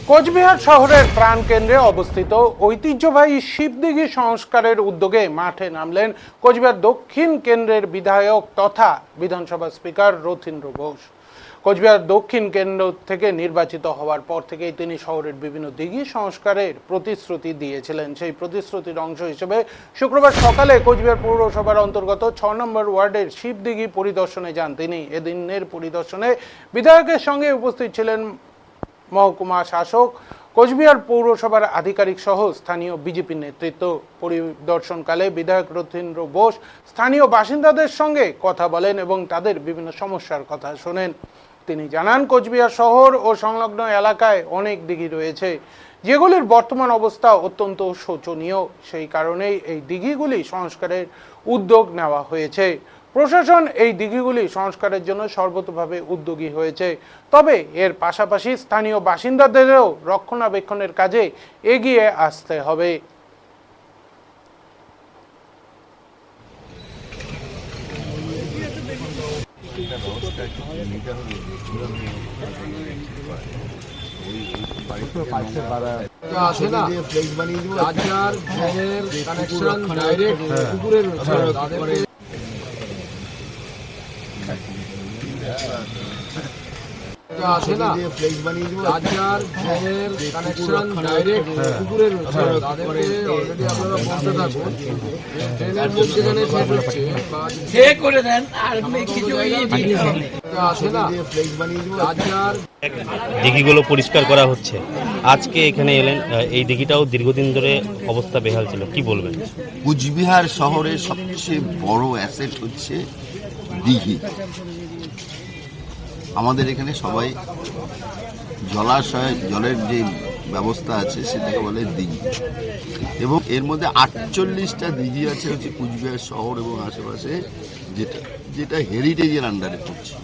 কোচবিহার শহরের প্রাণকেন্দ্রে অবস্থিত ঐতিহ্যবাহী শিবদিঘি সংস্কারের উদ্যোগে মাঠে নামলেন কোচবিহার দক্ষিণ কেন্দ্রের বিধায়ক তথা বিধানসভা স্পিকার রথীন্দ্র ঘোষ। কোচবিহার দক্ষিণ কেন্দ্র থেকে নির্বাচিত হওয়ার পর থেকেই তিনি শহরের বিভিন্ন দিঘি সংস্কারের প্রতিশ্রুতি দিয়েছিলেন। সেই প্রতিশ্রুতির অংশ হিসেবে শুক্রবার সকালে কোচবিহার পৌরসভার অন্তর্গত ৬ নম্বর ওয়ার্ডের শিবদিঘি পরিদর্শনে যান তিনি। এদিনের পরিদর্শনে বিধায়কের সঙ্গে উপস্থিত ছিলেন মহকুমা শাসক, কোচবিহার পৌরসভার আধিকারিক সহ স্থানীয় বিজেপি নেতৃত্ব। পরিদর্শনকালে বিধায়ক রথীন্দ্র ঘোষ স্থানীয় বাসিন্দাদের সঙ্গে কথা বলেন এবং তাদের বিভিন্ন সমস্যার কথা শোনেন। তিনি জানান, কোচবিহার শহর ও সংলগ্ন এলাকায় অনেক দিঘি রয়েছে, যেগুলির বর্তমান অবস্থা অত্যন্ত শোচনীয়। সেই কারণেই এই দিঘিগুলি সংস্কারের উদ্যোগ নেওয়া হয়েছে। প্রশাসন এই দিঘিগুলি সংস্কারের জন্য সর্বতোভাবে উদ্যোগী হয়েছে, তবে এর পাশাপাশি স্থানীয় বাসিন্দাদেরও রক্ষণাবেক্ষণের কাজে এগিয়ে আসতে হবে। দিঘিগুলো পরিষ্কার করা হচ্ছে, আজকে এখানে এলেন। এই দিঘিটাও দীর্ঘদিন ধরে অবস্থা বেহাল ছিল, কি বলবেন? কুচবিহার শহরের সবচেয়ে বড় অ্যাসেট হচ্ছে দিঘি। আমাদের এখানে সবাই জলাশয়, জলের যে ব্যবস্থা আছে সেটাকে বলে দিঘি, এবং এর মধ্যে 48টা দিঘি আছে হচ্ছে কুচবিহার শহর এবং আশেপাশে, যেটা হেরিটেজের আন্ডারে পড়ছে,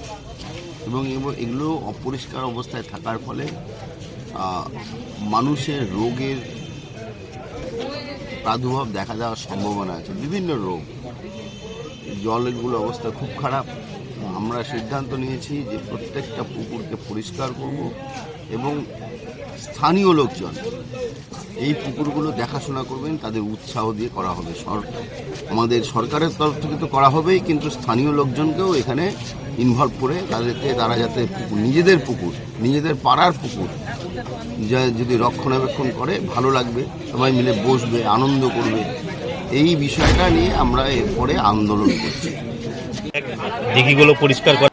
এবং এগুলো অপরিষ্কার অবস্থায় থাকার ফলে মানুষের রোগের প্রাদুর্ভাব দেখা যাওয়ার সম্ভাবনা আছে, বিভিন্ন রোগ। জলগুলো অবস্থা খুব খারাপ। আমরা সিদ্ধান্ত নিয়েছি যে প্রত্যেকটা পুকুরকে পরিষ্কার করব, এবং স্থানীয় লোকজন এই পুকুরগুলো দেখাশোনা করবেন, তাদের উৎসাহ দিয়ে করা হবে। আমাদের সরকারের তরফ থেকে তো করা হবেই, কিন্তু স্থানীয় লোকজনকেও এখানে ইনভলভ করে তারা যাতে পুকুর নিজেদের পাড়ার পুকুর যদি রক্ষণাবেক্ষণ করে, ভালো লাগবে, সবাই মিলে বসবে, আনন্দ করবে। এই বিষয়টা নিয়ে আমরা এরপরে আন্দোলন করছি। দিঘিগুলো পরিষ্কার করা